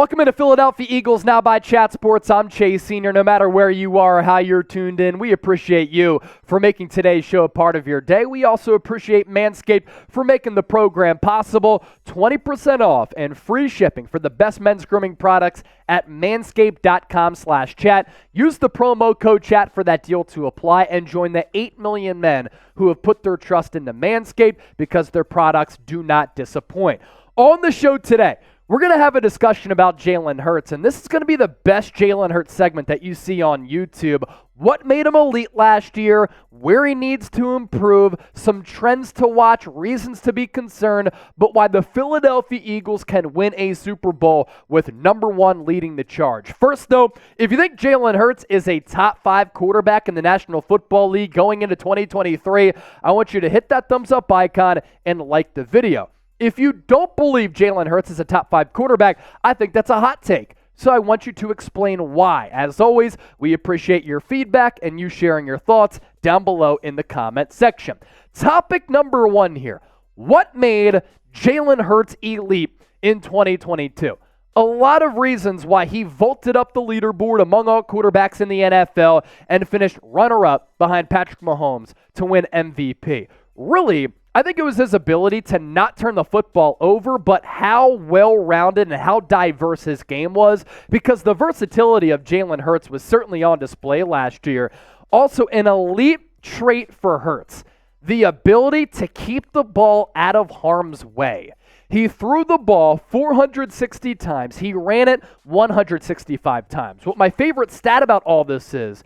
Welcome into Philadelphia Eagles Now by Chat Sports. I'm Chase Sr. No matter where you are or how you're tuned in, we appreciate you for making today's show a part of your day. We also appreciate Manscaped for making the program possible. 20% off and free shipping for the best men's grooming products at manscaped.com/chat. Use the promo code chat for that deal to apply and join the 8 million men who have put their trust into Manscaped because their products do not disappoint. On the show today, we're going to have a discussion about Jalen Hurts, and this is going to be the best Jalen Hurts segment that you see on YouTube. What made him elite last year, where he needs to improve, some trends to watch, reasons to be concerned, but why the Philadelphia Eagles can win a Super Bowl with number one leading the charge. First, though, if you think Jalen Hurts is a top 5 quarterback in the National Football League going into 2023, I want you to hit that thumbs up icon and like the video. If you don't believe Jalen Hurts is a top 5 quarterback, I think that's a hot take. So I want you to explain why. As always, we appreciate your feedback and you sharing your thoughts down below in the comment section. Topic number 1 here. What made Jalen Hurts elite in 2022? A lot of reasons why he vaulted up the leaderboard among all quarterbacks in the NFL and finished runner-up behind Patrick Mahomes to win MVP. Really, I think it was his ability to not turn the football over, but how well-rounded and how diverse his game was, because the versatility of Jalen Hurts was certainly on display last year. Also, an elite trait for Hurts, the ability to keep the ball out of harm's way. He threw the ball 460 times. He ran it 165 times. What my favorite stat about all this is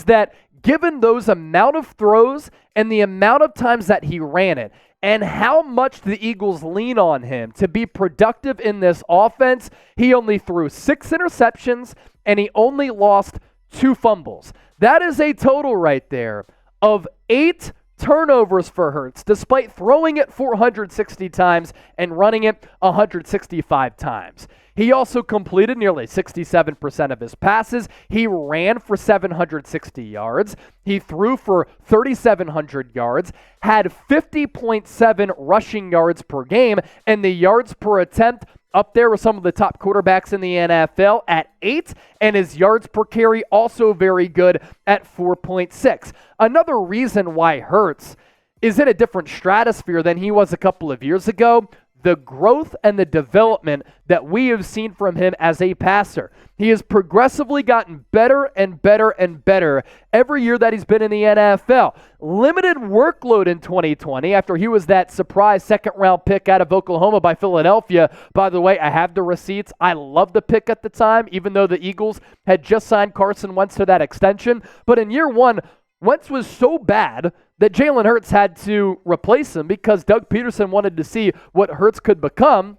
that given those amount of throws and the amount of times that he ran it and how much the Eagles lean on him to be productive in this offense, he only threw 6 interceptions and he only lost 2 fumbles. That is a total right there of 8 turnovers for Hurts, despite throwing it 460 times and running it 165 times. He also completed nearly 67% of his passes. He ran for 760 yards. He threw for 3,700 yards, had 50.7 rushing yards per game, and the yards per attempt up there with some of the top quarterbacks in the NFL at 8, and his yards per carry also very good at 4.6. Another reason why Hurts is in a different stratosphere than he was a couple of years ago, the growth and the development that we have seen from him as a passer. He has progressively gotten better and better and better every year that he's been in the NFL. Limited workload in 2020 after he was that surprise second-round pick out of Oklahoma by Philadelphia. By the way, I have the receipts. I love the pick at the time, even though the Eagles had just signed Carson Wentz to that extension. But in year 1, Wentz was so bad that Jalen Hurts had to replace him because Doug Peterson wanted to see what Hurts could become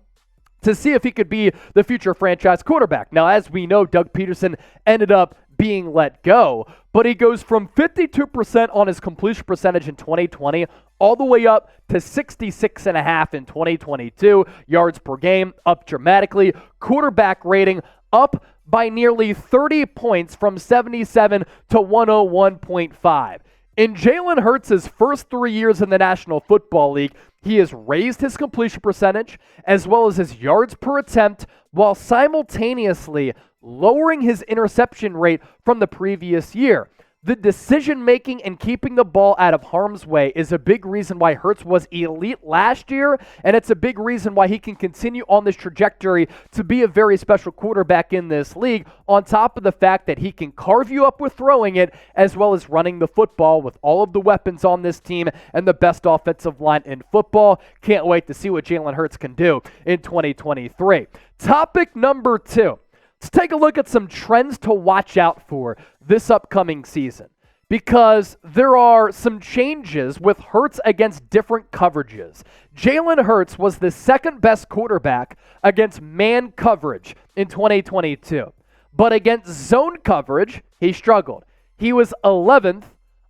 to see if he could be the future franchise quarterback. Now, as we know, Doug Peterson ended up being let go, but he goes from 52% on his completion percentage in 2020 all the way up to 66.5 in 2022. Yards per game up dramatically. Quarterback rating up by nearly 30 points from 77 to 101.5. In Jalen Hurts' first 3 years in the National Football League, he has raised his completion percentage as well as his yards per attempt while simultaneously lowering his interception rate from the previous year. The decision-making and keeping the ball out of harm's way is a big reason why Hurts was elite last year, and it's a big reason why he can continue on this trajectory to be a very special quarterback in this league, on top of the fact that he can carve you up with throwing it as well as running the football with all of the weapons on this team and the best offensive line in football. Can't wait to see what Jalen Hurts can do in 2023. Topic number 2. Let's take a look at some trends to watch out for this upcoming season, because there are some changes with Hurts against different coverages. Jalen Hurts was the second best quarterback against man coverage in 2022, but against zone coverage, he struggled. He was 11th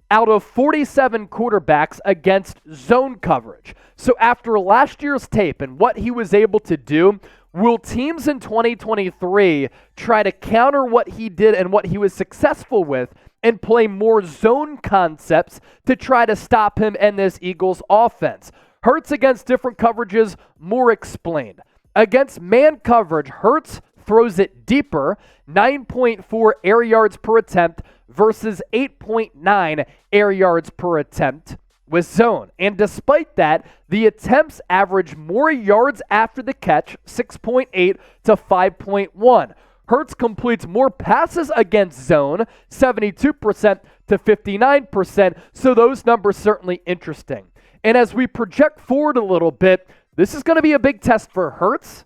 out of 47 quarterbacks against zone coverage. So after last year's tape and what he was able to do, will teams in 2023 try to counter what he did and what he was successful with and play more zone concepts to try to stop him and this Eagles offense? Hurts against different coverages, more explained. Against man coverage, Hurts throws it deeper, 9.4 air yards per attempt versus 8.9 air yards per attempt with zone. And despite that, the attempts average more yards after the catch, 6.8 to 5.1. Hurts completes more passes against zone, 72% to 59%, so those numbers certainly interesting. And as we project forward a little bit, this is going to be a big test for Hurts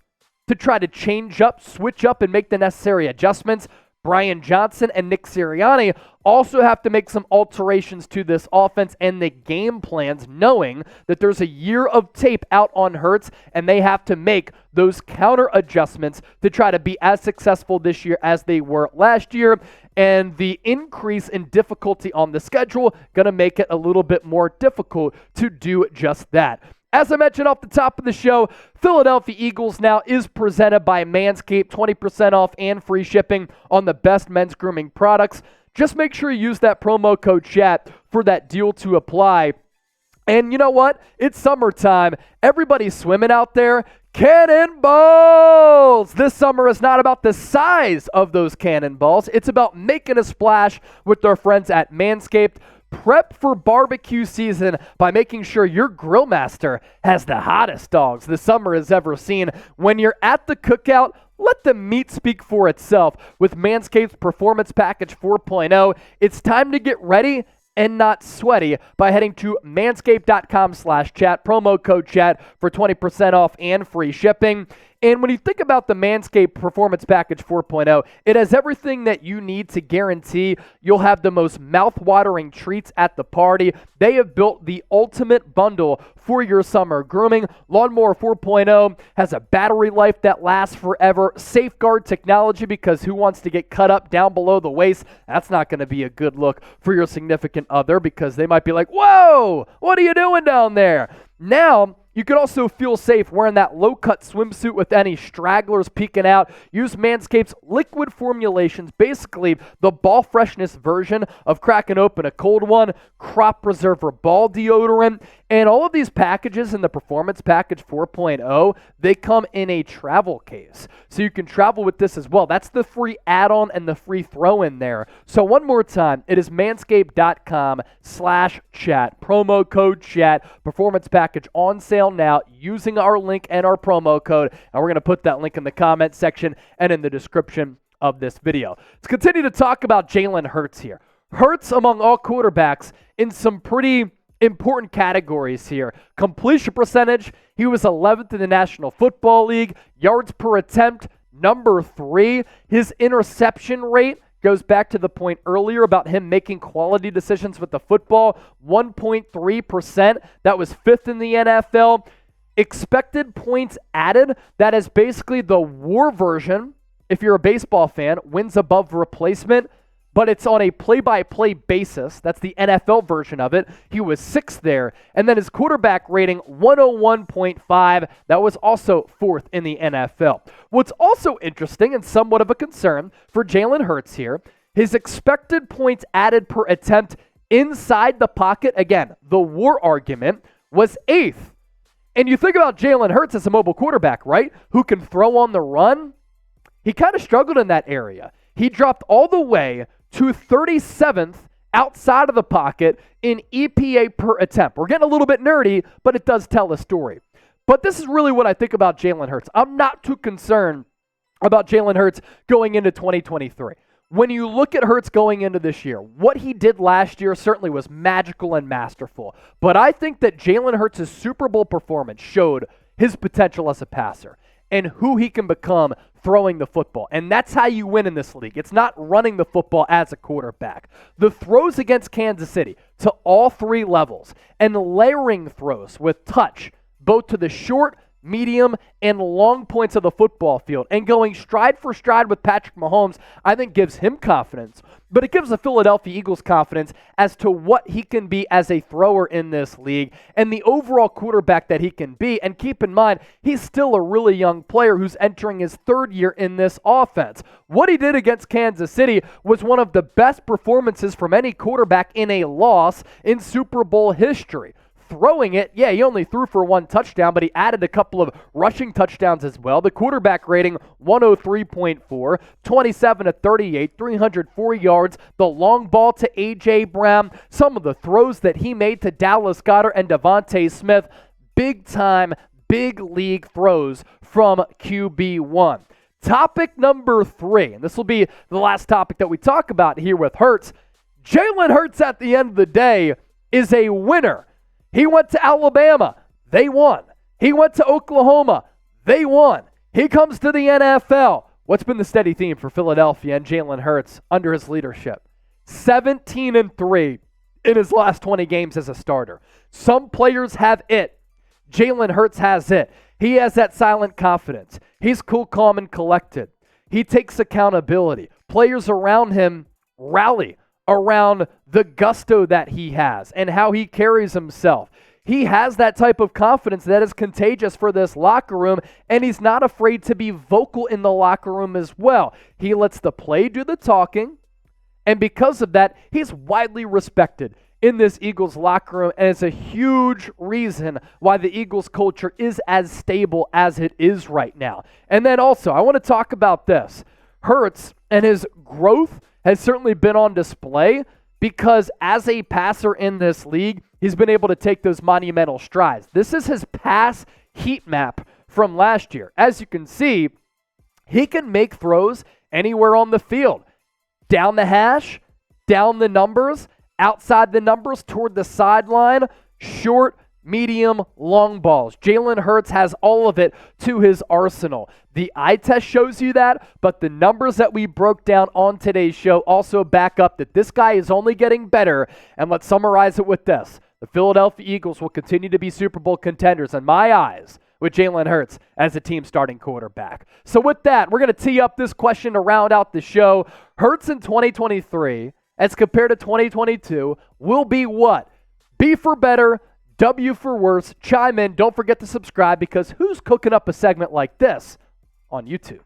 to try to change up, switch up, and make the necessary adjustments. Brian Johnson and Nick Sirianni also have to make some alterations to this offense and the game plans, knowing that there's a year of tape out on Hurts, and they have to make those counter adjustments to try to be as successful this year as they were last year. And the increase in difficulty on the schedule going to make it a little bit more difficult to do just that. As I mentioned off the top of the show, Philadelphia Eagles now is presented by Manscaped, 20% off and free shipping on the best men's grooming products. Just make sure you use that promo code CHAT for that deal to apply. And you know what? It's summertime. Everybody's swimming out there. Cannonballs! This summer is not about the size of those cannonballs. It's about making a splash with our friends at Manscaped. Prep for barbecue season by making sure your grill master has the hottest dogs the summer has ever seen. When you're at the cookout, let the meat speak for itself. With Manscaped's Performance Package 4.0, it's time to get ready and not sweaty by heading to manscaped.com/chat, promo code chat for 20% off and free shipping. And when you think about the Manscaped Performance Package 4.0, it has everything that you need to guarantee you'll have the most mouth-watering treats at the party. They have built the ultimate bundle for your summer grooming. Lawnmower 4.0 has a battery life that lasts forever, safeguard technology, because who wants to get cut up down below the waist? That's not going to be a good look for your significant other, because they might be like, whoa, what are you doing down there? Now, you can also feel safe wearing that low-cut swimsuit with any stragglers peeking out. Use Manscaped's liquid formulations, basically the ball freshness version of cracking open a cold one, crop preserver ball deodorant, and all of these packages in the Performance Package 4.0, they come in a travel case. So you can travel with this as well. That's the free add-on and the free throw-in there. So one more time, it is manscaped.com/chat, promo code chat, Performance Package on sale now using our link and our promo code, and we're going to put that link in the comment section and in the description of this video. Let's continue to talk about Jalen Hurts here. Hurts among all quarterbacks in some pretty important categories here. Completion percentage, he was 11th in the National Football League. Yards per attempt, number 3. His interception rate goes back to the point earlier about him making quality decisions with the football, 1.3%. That was 5th in the NFL. Expected points added, that is basically the WAR version, if you're a baseball fan, wins above replacement, but it's on a play-by-play basis. That's the NFL version of it. He was 6th there. And then his quarterback rating, 101.5. That was also 4th in the NFL. What's also interesting and somewhat of a concern for Jalen Hurts here, his expected points added per attempt inside the pocket, again, the WAR argument, was 8th. And you think about Jalen Hurts as a mobile quarterback, right, who can throw on the run. He kind of struggled in that area. He dropped all the way to 37th outside of the pocket in EPA per attempt. We're getting a little bit nerdy, but it does tell a story. But this is really what I think about Jalen Hurts. I'm not too concerned about Jalen Hurts going into 2023. When you look at Hurts going into this year, what he did last year certainly was magical and masterful. But I think that Jalen Hurts' Super Bowl performance showed his potential as a passer and who he can become throwing the football. And that's how you win in this league. It's not running the football as a quarterback. The throws against Kansas City to all 3 levels and layering throws with touch, both to the short, medium, and long points of the football field, and going stride for stride with Patrick Mahomes, I think gives him confidence. But it gives the Philadelphia Eagles confidence as to what he can be as a thrower in this league and the overall quarterback that he can be. And keep in mind, he's still a really young player who's entering his 3rd year in this offense. What he did against Kansas City was one of the best performances from any quarterback in a loss in Super Bowl history. Throwing it, yeah, he only threw for 1 touchdown, but he added a couple of rushing touchdowns as well. The quarterback rating, 103.4, 27 to 38, 304 yards. The long ball to A.J. Brown. Some of the throws that he made to Dallas Goedert and Devontae Smith. Big time, big league throws from QB1. Topic number 3, and this will be the last topic that we talk about here with Hurts. Jalen Hurts at the end of the day is a winner. He went to Alabama. They won. He went to Oklahoma. They won. He comes to the NFL. What's been the steady theme for Philadelphia and Jalen Hurts under his leadership? 17-3 in his last 20 games as a starter. Some players have it. Jalen Hurts has it. He has that silent confidence. He's cool, calm, and collected. He takes accountability. Players around him rally around the gusto that he has and how he carries himself. He has that type of confidence that is contagious for this locker room, and he's not afraid to be vocal in the locker room as well. He lets the play do the talking, and because of that, he's widely respected in this Eagles locker room, and it's a huge reason why the Eagles culture is as stable as it is right now. And then also, I want to talk about this. Hurts and his growth has certainly been on display because as a passer in this league, he's been able to take those monumental strides. This is his pass heat map from last year. As you can see, he can make throws anywhere on the field. Down the hash, down the numbers, outside the numbers, toward the sideline, short, medium, long balls. Jalen Hurts has all of it to his arsenal. The eye test shows you that, but the numbers that we broke down on today's show also back up that this guy is only getting better. And let's summarize it with this. The Philadelphia Eagles will continue to be Super Bowl contenders in my eyes with Jalen Hurts as the team starting quarterback. So with that, we're going to tee up this question to round out the show. Hurts in 2023 as compared to 2022 will be what? B for better, W for worse. Chime in. Don't forget to subscribe because who's cooking up a segment like this on YouTube?